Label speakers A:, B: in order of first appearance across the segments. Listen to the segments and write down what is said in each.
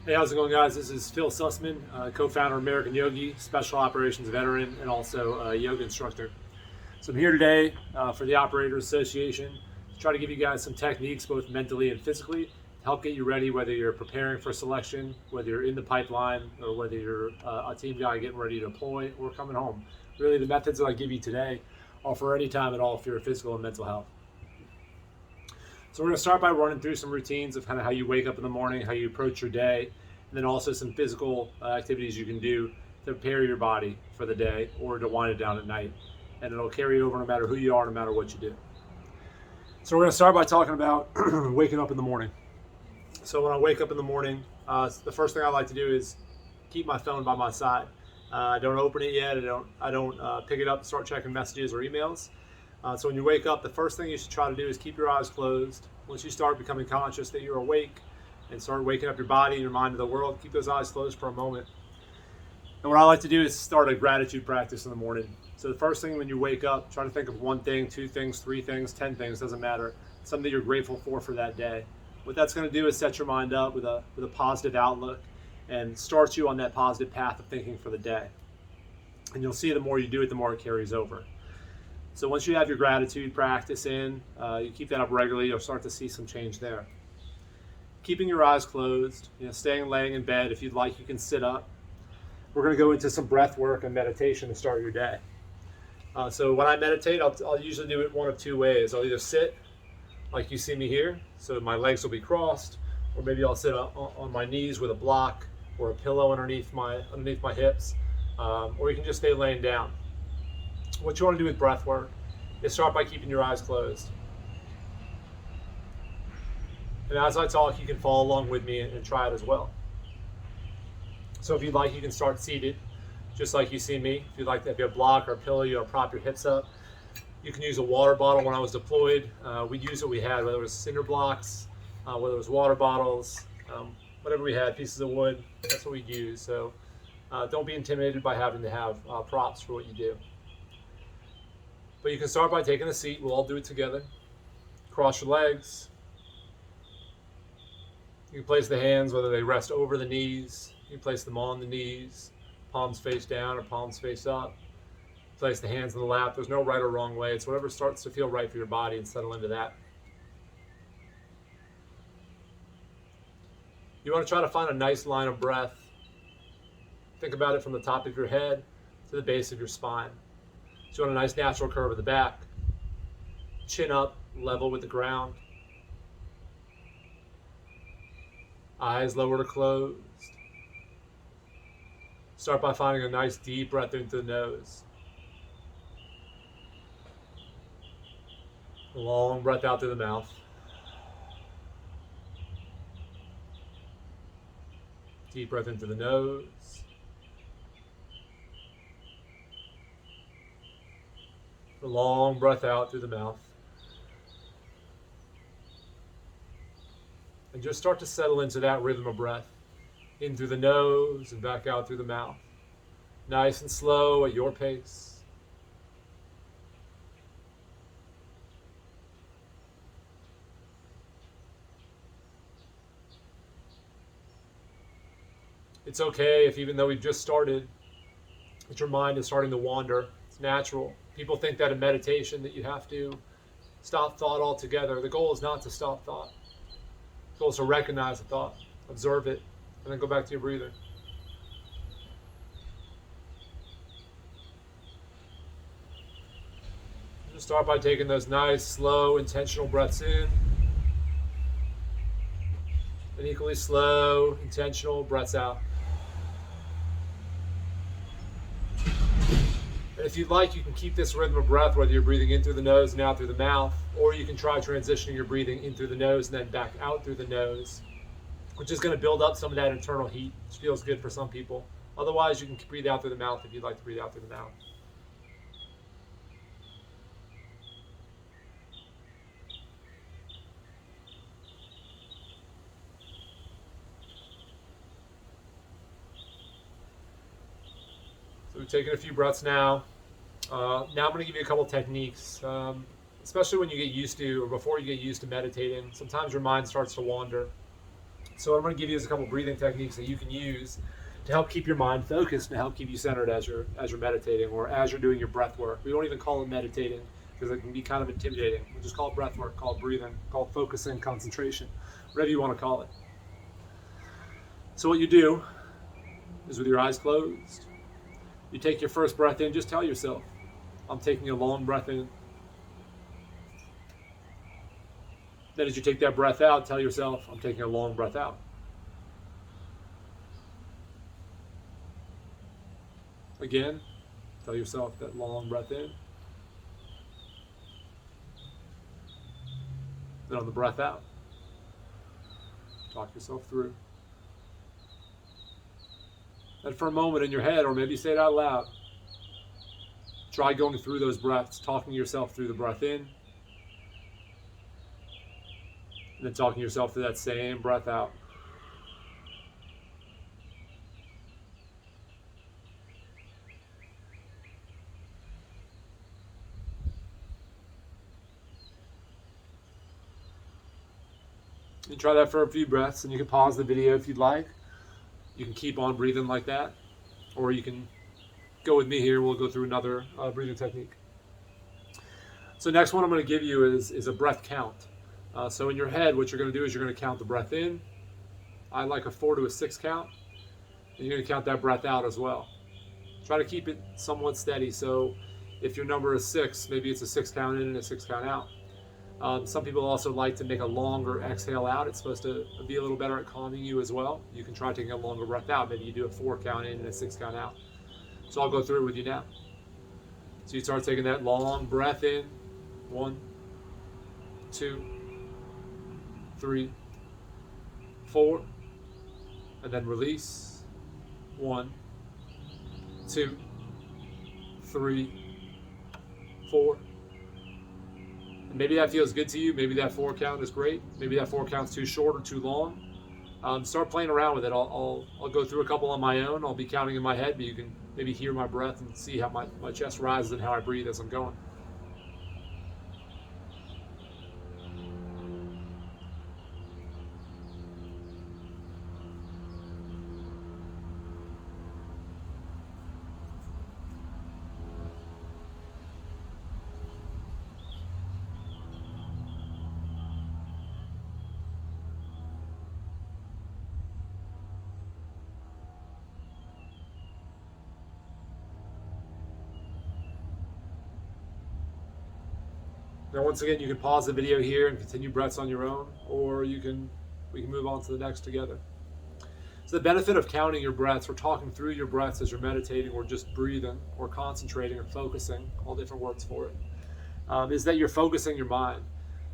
A: Hey, how's it going, guys? This is Phil Sussman, co-founder of American Yogi, special operations veteran, and also a yoga instructor. So I'm here today for the Operators Association to try to give you guys some techniques, both mentally and physically, to help get you ready, whether you're preparing for selection, whether you're in the pipeline, or whether you're a team guy getting ready to deploy or coming home. Really, the methods that I give you today are for any time at all for your physical and mental health. So we're going to start by running through some routines of kind of how you wake up in the morning, how you approach your day, and then also some physical activities you can do to prepare your body for the day or to wind it down at night. And it'll carry over no matter who you are, no matter what you do. So we're going to start by talking about waking up in the morning. So when I wake up in the morning, the first thing I like to do is keep my phone by my side. I don't open it yet. I don't pick it up and start checking messages or emails. So when you wake up, the first thing you should try to do is keep your eyes closed. Once you start becoming conscious that you're awake and start waking up your body and your mind to the world, keep those eyes closed for a moment. And what I like to do is start a gratitude practice in the morning. So the first thing when you wake up, try to think of one thing, two things, three things, 10 things, doesn't matter. Something that you're grateful for that day. What that's going to do is set your mind up with a positive outlook and start you on that positive path of thinking for the day. And you'll see the more you do it, the more it carries over. So once you have your gratitude practice in, you keep that up regularly, you'll start to see some change there. Keeping your eyes closed, staying laying in bed. If you'd like, you can sit up. We're going to go into some breath work and meditation to start your day. So when I meditate, I'll usually do it one of two ways. I'll either sit like you see me here, so my legs will be crossed, or maybe I'll sit on my knees with a block or a pillow underneath my hips, or you can just stay laying down. What you want to do with breath work is start by keeping your eyes closed. And as I talk, you can follow along with me and try it as well. So if you'd like, you can start seated, just like you see me. If you'd like to have a block or a pillow, you want to prop your hips up. You can use a water bottle. When I was deployed, we'd use what we had, whether it was cinder blocks, whether it was water bottles, whatever we had, pieces of wood, that's what we'd use. So don't be intimidated by having to have props for what you do. But you can start by taking a seat. We'll all do it together. Cross your legs. You can place the hands, whether they rest over the knees. You can place them on the knees, palms face down or palms face up. Place the hands in the lap. There's no right or wrong way. It's whatever starts to feel right for your body, and settle into that. You want to try to find a nice line of breath. Think about it from the top of your head to the base of your spine. So you want a nice natural curve of the back. Chin up, level with the ground. Eyes lower to closed. Start by finding a nice deep breath into the nose. A long breath out through the mouth. Deep breath into the nose. A long breath out through the mouth. And just start to settle into that rhythm of breath. In through the nose and back out through the mouth. Nice and slow at your pace. It's okay if, even though we've just started, that your mind is starting to wander. It's natural. People think that in meditation that you have to stop thought altogether. The goal is not to stop thought. The goal is to recognize the thought, observe it, and then go back to your breathing. Just start by taking those nice, slow, intentional breaths in. And equally slow, intentional breaths out. And if you'd like, you can keep this rhythm of breath, whether you're breathing in through the nose and out through the mouth, or you can try transitioning your breathing in through the nose and then back out through the nose, which is going to build up some of that internal heat, which feels good for some people. Otherwise, you can breathe out through the mouth if you'd like to breathe out through the mouth. So we've taken a few breaths now. Now I'm going to give you a couple techniques, especially when you get used to, or before you get used to meditating. Sometimes your mind starts to wander. So what I'm going to give you is a couple breathing techniques that you can use to help keep your mind focused and help keep you centered as you're meditating or as you're doing your breath work. We don't even call it meditating because it can be kind of intimidating. We just call it breath work, call it breathing, call it focusing, concentration, whatever you want to call it. So what you do is with your eyes closed, you take your first breath in, just tell yourself, I'm taking a long breath in. Then as you take that breath out, tell yourself, I'm taking a long breath out. Again, tell yourself that long breath in. Then on the breath out, talk yourself through. And for a moment in your head, or maybe say it out loud, try going through those breaths, talking yourself through the breath in, and then talking yourself through that same breath out. You try that for a few breaths, and you can pause the video if you'd like. You can keep on breathing like that, or you can go with me here. We'll go through another breathing technique. So next one I'm going to give you is a breath count. So in your head, what you're going to do is you're going to count the breath in. I like a 4 to a 6 count. And you're going to count that breath out as well. Try to keep it somewhat steady. So if your number is 6, maybe it's a 6 count in and a 6 count out. Some people also like to make a longer exhale out. It's supposed to be a little better at calming you as well. You can try taking a longer breath out. Maybe you do a 4 count in and a 6 count out. So I'll go through it with you now. So you start taking that long breath in. 1, 2, 3, 4. And then release. 1, 2, 3, 4. And maybe that feels good to you. Maybe that 4 count is great. Maybe that 4 count's too short or too long. Start playing around with it. I'll go through a couple on my own. I'll be counting in my head, but you can maybe hear my breath and see how my chest rises and how I breathe as I'm going. Now, once again, you can pause the video here and continue breaths on your own, or we can move on to the next together. So the benefit of counting your breaths, or talking through your breaths as you're meditating, or just breathing, or concentrating, or focusing, all different words for it, is that you're focusing your mind.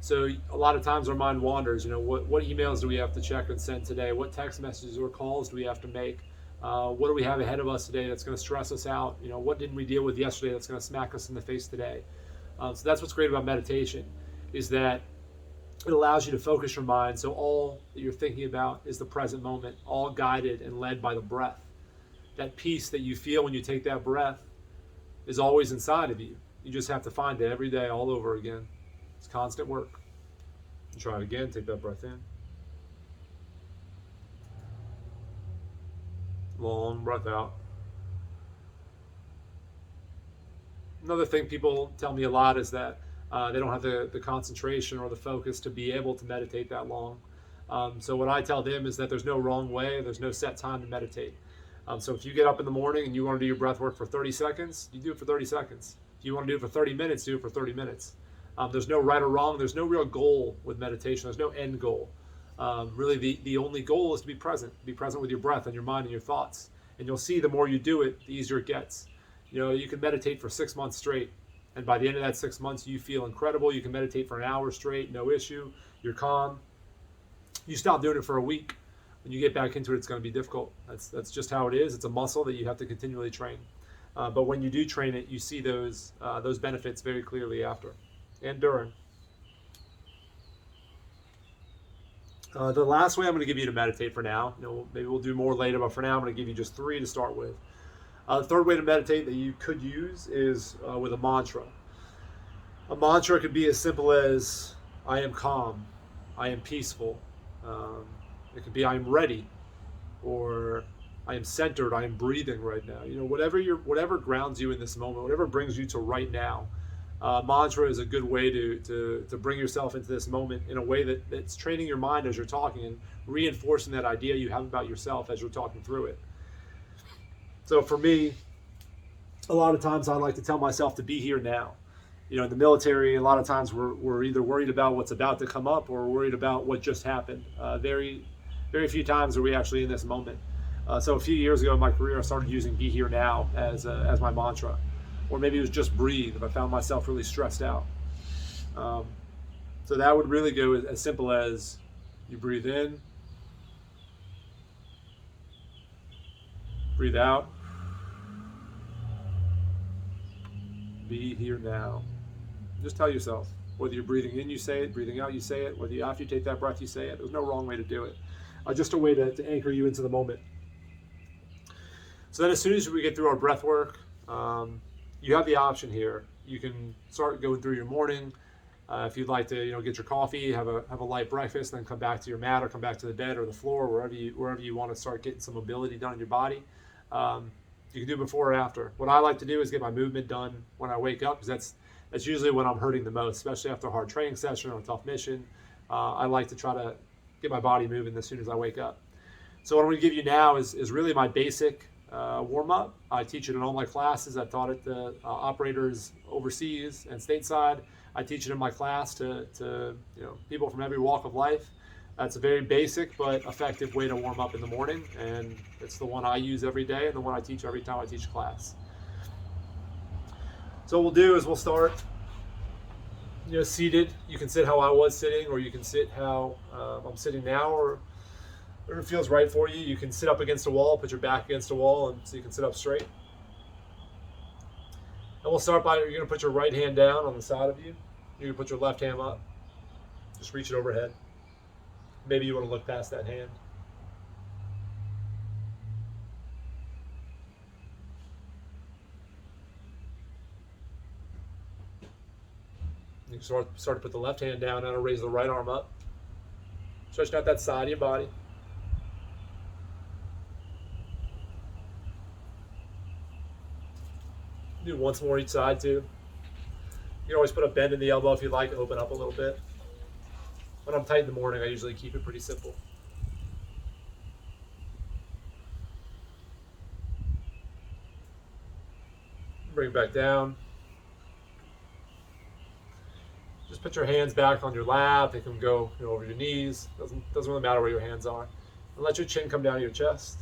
A: So a lot of times our mind wanders. What emails do we have to check and send today? What text messages or calls do we have to make? What do we have ahead of us today that's going to stress us out? What didn't we deal with yesterday that's going to smack us in the face today? So that's what's great about meditation, is that it allows you to focus your mind. So all that you're thinking about is the present moment, all guided and led by the breath. That peace that you feel when you take that breath is always inside of you. You just have to find it every day, all over again. It's constant work. Try it again. Take that breath in. Long breath out. Another thing people tell me a lot is that they don't have the concentration or the focus to be able to meditate that long. So what I tell them is that there's no wrong way, there's no set time to meditate. So if you get up in the morning and you want to do your breath work for 30 seconds, you do it for 30 seconds. If you want to do it for 30 minutes, do it for 30 minutes. There's no right or wrong. There's no real goal with meditation. There's no end goal. Really, the only goal is to be present with your breath and your mind and your thoughts. And you'll see the more you do it, the easier it gets. You can meditate for 6 months straight, and by the end of that 6 months, you feel incredible. You can meditate for an hour straight, no issue. You're calm. You stop doing it for a week. When you get back into it, it's going to be difficult. That's just how it is. It's a muscle that you have to continually train. But when you do train it, you see those benefits very clearly after and during. The last way I'm going to give you to meditate for now, maybe we'll do more later, but for now I'm going to give you just 3 to start with. The third way to meditate that you could use is with a mantra. A mantra could be as simple as, I am calm, I am peaceful, It could be I am ready, or I am centered, I am breathing right now. Whatever grounds you in this moment, whatever brings you to right now. Mantra is a good way to bring yourself into this moment in a way that's training your mind as you're talking and reinforcing that idea you have about yourself as you're talking through it. So for me, a lot of times I like to tell myself to be here now. In the military, a lot of times we're either worried about what's about to come up or worried about what just happened. Very, very few times are we actually in this moment. So a few years ago in my career, I started using "Be Here Now" as my mantra, or maybe it was just breathe if I found myself really stressed out. So that would really go as simple as you breathe in, breathe out, be here now. Just tell yourself, whether you're breathing in, you say it, breathing out, you say it, whether after you take that breath, you say it. There's no wrong way to do it. Just a way to anchor you into the moment. So then as soon as we get through our breath work, you have the option here. You can start going through your morning. If you'd like to, get your coffee, have a light breakfast, then come back to your mat or come back to the bed or the floor, wherever you want to start getting some mobility done in your body. You can do before or after. What I like to do is get my movement done when I wake up, because that's usually when I'm hurting the most, especially after a hard training session or a tough mission. I like to try to get my body moving as soon as I wake up. So what I'm going to give you now is really my basic warm-up. I teach it in all my classes. I've taught it to operators overseas and stateside. I teach it in my class to people from every walk of life. That's a very basic but effective way to warm up in the morning, and it's the one I use every day and the one I teach every time I teach class. So what we'll do is we'll start seated. You can sit how I was sitting, or you can sit how I'm sitting now, or whatever feels right for you. You can sit up against a wall, put your back against a wall, and so you can sit up straight. And we'll start by, you're going to put your right hand down on the side of you. You're going to put your left hand up. Just reach it overhead. Maybe you want to look past that hand. You can start to put the left hand down and raise the right arm up. Stretching out that side of your body. Do once more each side too. You can always put a bend in the elbow if you'd like, open up a little bit. When I'm tight in the morning, I usually keep it pretty simple. Bring it back down. Just put your hands back on your lap. They can go over your knees. Doesn't really matter where your hands are. And let your chin come down to your chest.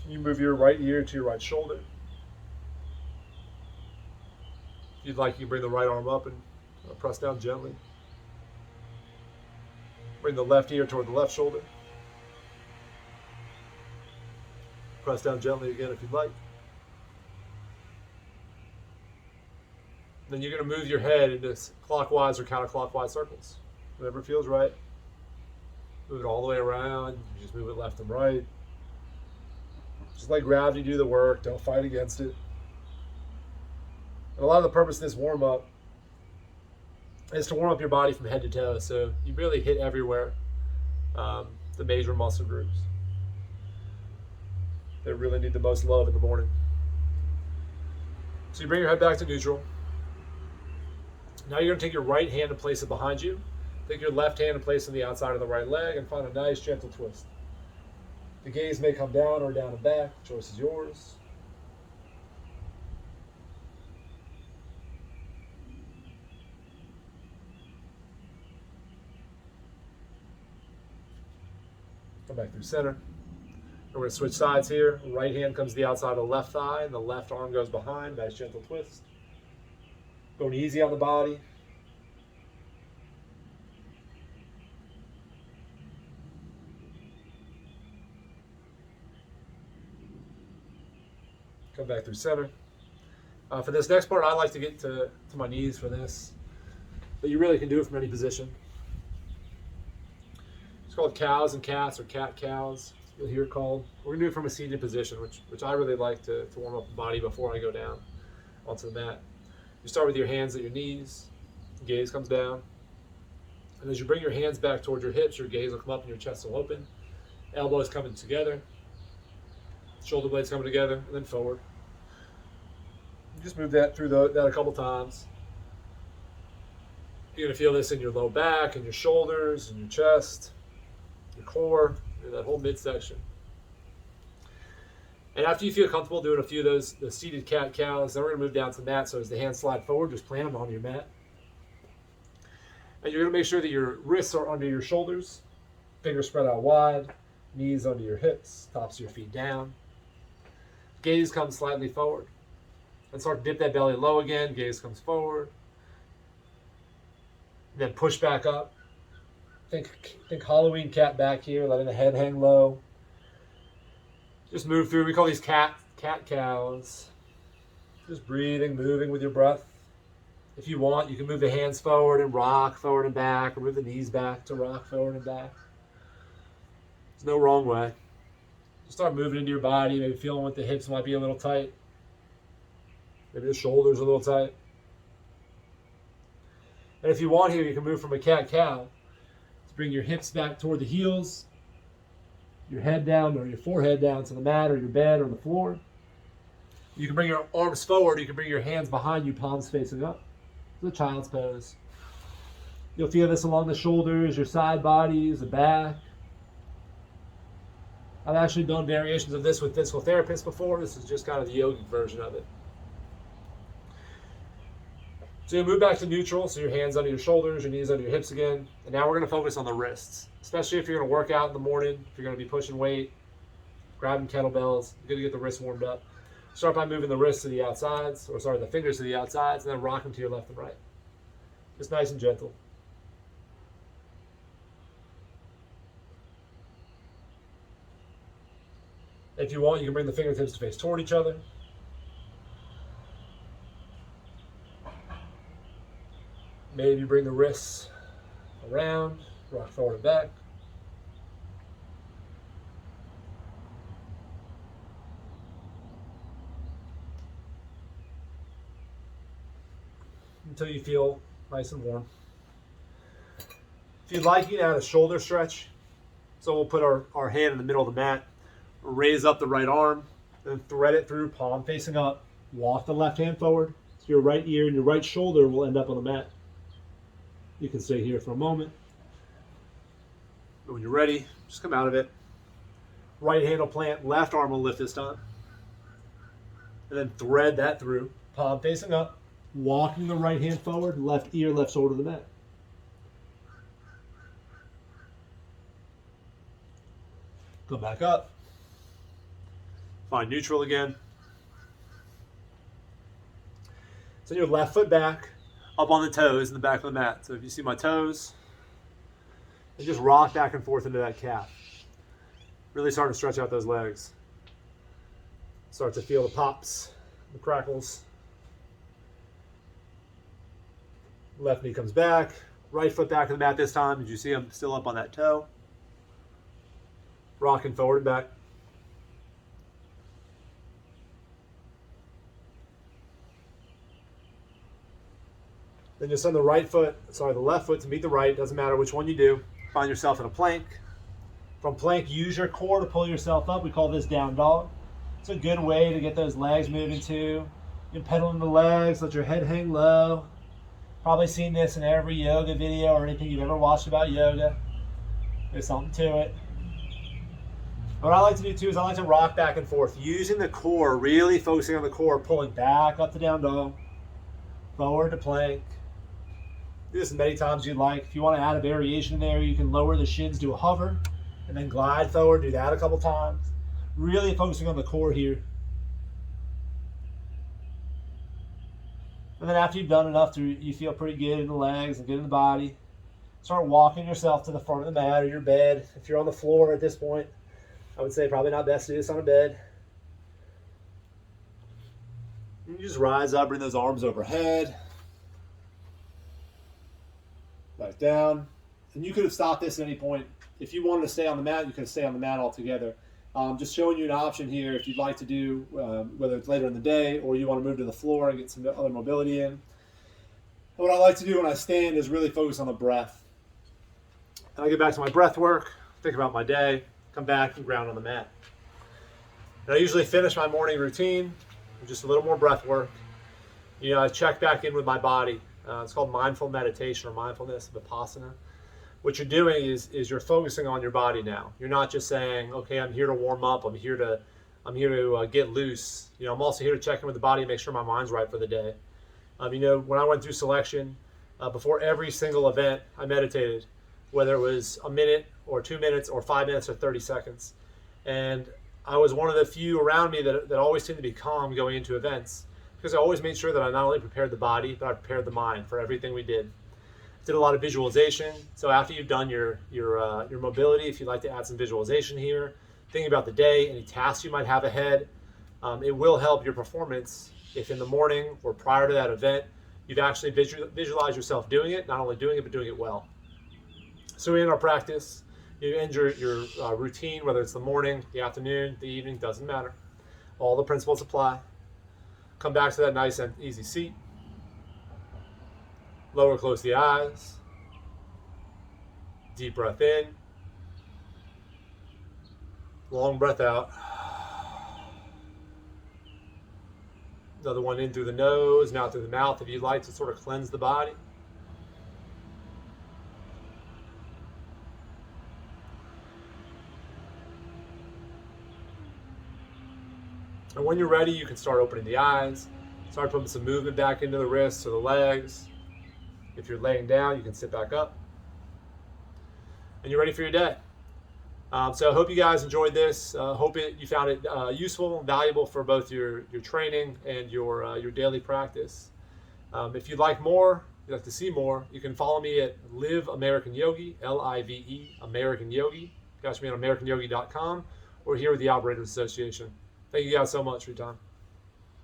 A: You move your right ear to your right shoulder. If you'd like, you can bring the right arm up and press down gently. Bring the left ear toward the left shoulder. Press down gently again if you'd like. Then you're going to move your head into clockwise or counterclockwise circles. Whatever feels right. Move it all the way around. You just move it left and right. Just let gravity do the work. Don't fight against it. And a lot of the purpose of this warm-up is to warm up your body from head to toe. So you really hit everywhere, the major muscle groups that really need the most love in the morning. So you bring your head back to neutral. Now you're going to take your right hand and place it behind you. Take your left hand and place it on the outside of the right leg and find a nice gentle twist. The gaze may come down or down and back. The choice is yours. Come back through center. We're going to switch sides here. Right hand comes to the outside of the left thigh, and the left arm goes behind. Nice gentle twist. Going easy on the body. Come back through center. For this next part, I like to get to my knees for this, but you really can do it from any position. It's called cows and cats, or cat cows. You'll hear it called. We're gonna do it from a seated position, which I really like to warm up the body before I go down onto the mat. You start with your hands at your knees. Gaze comes down. And as you bring your hands back towards your hips, your gaze will come up and your chest will open. Elbows coming together. Shoulder blades coming together, and then forward. You just move that through that a couple times. You're going to feel this in your low back, and your shoulders, and your chest, your core, and that whole midsection. And after you feel comfortable doing a few of those seated cat-cows, then we're going to move down to the mat. So as the hands slide forward, just plant them on your mat. And you're going to make sure that your wrists are under your shoulders, fingers spread out wide, knees under your hips, tops of your feet down. Gaze comes slightly forward. And start to dip that belly low again. Gaze comes forward. Then push back up. Think Halloween cat back here, letting the head hang low. Just move through. We call these cat cows. Just breathing, moving with your breath. If you want, you can move the hands forward and rock forward and back, or move the knees back to rock forward and back. There's no wrong way. Just start moving into your body, maybe feeling what the hips might be a little tight. Maybe the shoulders a little tight. And if you want here, you can move from a cat-cow to bring your hips back toward the heels, your head down or your forehead down to the mat or your bed or the floor. You can bring your arms forward. You can bring your hands behind you, palms facing up. It's a child's pose. You'll feel this along the shoulders, your side bodies, the back. I've actually done variations of this with physical therapists before. This is just kind of the yogic version of it. So you move back to neutral, so your hands under your shoulders, your knees under your hips again. And now we're going to focus on the wrists, especially if you're going to work out in the morning, if you're going to be pushing weight, grabbing kettlebells, you're going to get the wrists warmed up. Start by moving the wrists to the outsides, the fingers to the outsides, and then rock them to your left and right. Just nice and gentle. If you want, you can bring the fingertips to face toward each other. Maybe bring the wrists around, rock forward and back. Until you feel nice and warm. If you'd like, you can add a shoulder stretch. So we'll put our hand in the middle of the mat, raise up the right arm, then thread it through, palm facing up. Walk the left hand forward. So your right ear and your right shoulder will end up on the mat. You can stay here for a moment. But when you're ready, just come out of it. Right hand will plant, left arm will lift this time. And then thread that through, palm facing up, walking the right hand forward, left ear, left shoulder to the mat. Come back up. Find neutral again. Send your left foot back, up on the toes in the back of the mat. So if you see my toes, and just rock back and forth into that calf. Really start to stretch out those legs. Start to feel the pops, the crackles. Left knee comes back, right foot back in the mat this time. Did you see I'm still up on that toe? Rocking forward and back. Then you'll send the left foot to meet the right. Doesn't matter which one you do. Find yourself in a plank. From plank, use your core to pull yourself up. We call this down dog. It's a good way to get those legs moving too. You're pedaling the legs, let your head hang low. Probably seen this in every yoga video or anything you've ever watched about yoga. There's something to it. What I like to do too is I like to rock back and forth, using the core, really focusing on the core, pulling back up to down dog, forward to plank. Do this as many times as you'd like. If you want to add a variation in there, you can lower the shins, do a hover, and then glide forward. Do that a couple times. Really focusing on the core here. And then after you've done enough, you feel pretty good in the legs and good in the body, start walking yourself to the front of the mat or your bed. If you're on the floor at this point, I would say probably not best to do this on a bed. And you just rise up, bring those arms overhead. Back down. And you could have stopped this at any point. If you wanted to stay on the mat, you could have stayed on the mat altogether. Just showing you an option here if you'd like to do, whether it's later in the day or you want to move to the floor and get some other mobility in. And what I like to do when I stand is really focus on the breath. And I get back to my breath work, think about my day, come back and ground on the mat. And I usually finish my morning routine with just a little more breath work. I check back in with my body. It's called mindful meditation or mindfulness, Vipassana. What you're doing is you're focusing on your body now. You're not just saying, okay, I'm here to warm up. I'm here to get loose. I'm also here to check in with the body and make sure my mind's right for the day. When I went through selection, before every single event, I meditated, whether it was a minute or 2 minutes or 5 minutes or 30 seconds. And I was one of the few around me that always seemed to be calm going into events, because I always made sure that I not only prepared the body, but I prepared the mind for everything we did. Did a lot of visualization. So after you've done your mobility, if you'd like to add some visualization here, thinking about the day, any tasks you might have ahead, it will help your performance if in the morning or prior to that event, you've actually visualized yourself doing it, not only doing it, but doing it well. So we end our practice. You end your routine, whether it's the morning, the afternoon, the evening, doesn't matter. All the principles apply. Come back to that nice and easy seat. Lower, close the eyes. Deep breath in. Long breath out. Another one in through the nose, and out through the mouth if you'd like to sort of cleanse the body. And when you're ready, you can start opening the eyes. Start putting some movement back into the wrists or the legs. If you're laying down, you can sit back up. And you're ready for your day. So I hope you guys enjoyed this. Hope you found it useful and valuable for both your training and your daily practice. If you'd like more, you'd like to see more, you can follow me at Live American Yogi, Live American Yogi. Catch me on AmericanYogi.com or here with the Operators Association. Thank you guys so much for your time.